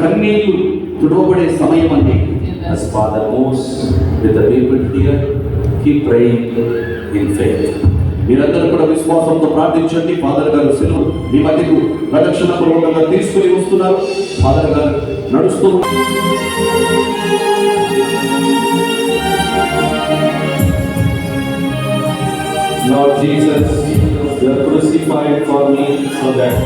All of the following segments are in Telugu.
కన్నీళ్లు తుడవబడే సమయం అండి. As Father moves with the people here, keep praying in faith. మీరందరూ కూడా విశ్వాసంతో ప్రార్థించండి. ఫాదర్ గారు సెలవు మీ మధ్యకు ప్రదక్షిణ పూర్వకంగా తీసుకుని వస్తున్నారు. ఫాదర్ గారు నడుస్తూ Lord Jesus, you are crucified for me so that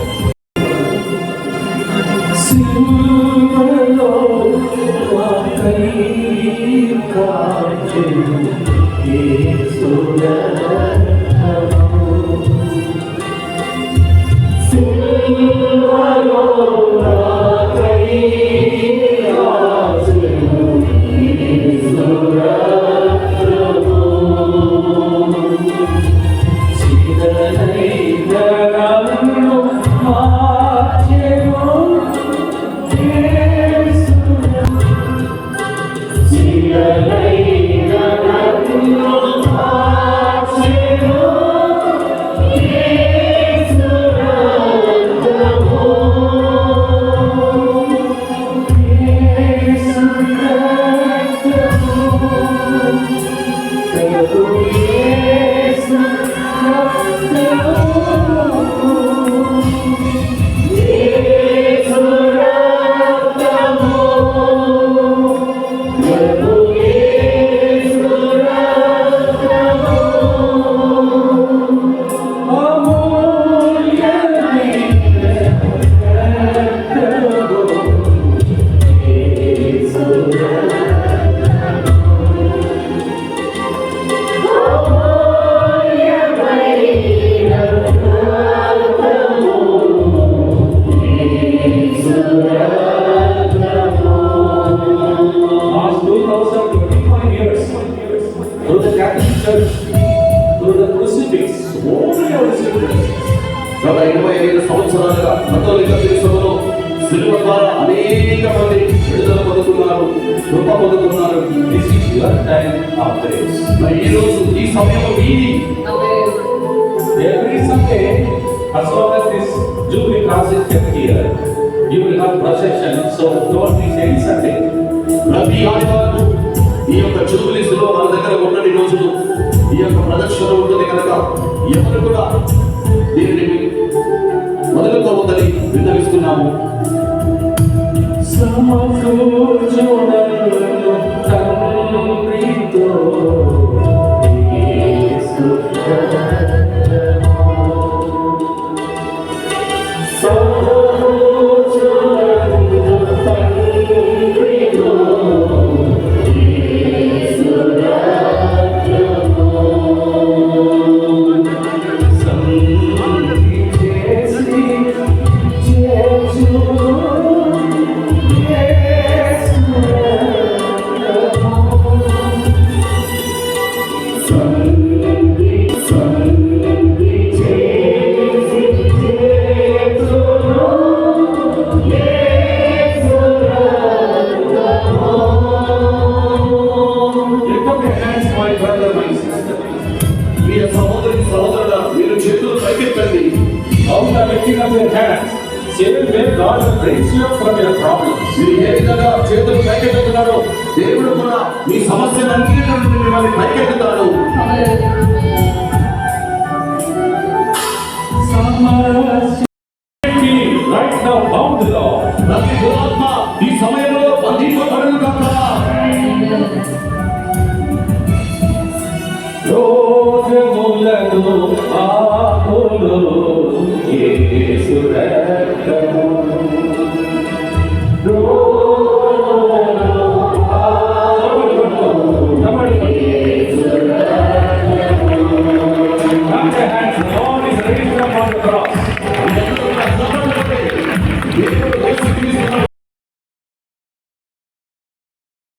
గత 25 సంవత్సరాలుగా కథోలిక దేశంలో సిలువ ద్వారా అనేక మంది విడుదల పొందుతున్నారు, కృప పొందుతున్నారు. this is your time of grace. మరి ఈ రోజు ఈ సమయంలో మీది. Every Sunday, as long as this Jubilee cross is kept here, you will have procession. So don't miss any Sunday. ప్రతి ఆదివారం ఈ యొక్క జూబిలీస్లో మన దగ్గర ఉన్నన్ని రోజులు ఈ యొక్క ప్రదక్షిణ ఉంటుంది కనుక ఎవరు కూడా దీనిని మొదలుకోవద్దని విన్నవిస్తున్నాము. మీరు ఏ విధంగా చేతులు పైకెత్తుతున్నారో దేవుడు కూడా మీ సమస్యలన్నిటి నుండి మిమ్మల్ని పైకెత్తుతాడు. ప్రతి దురాత్మ ఈ సమయంలో బంధింపబడును కాక. రోగములను ఆపును యేసు రక్తము.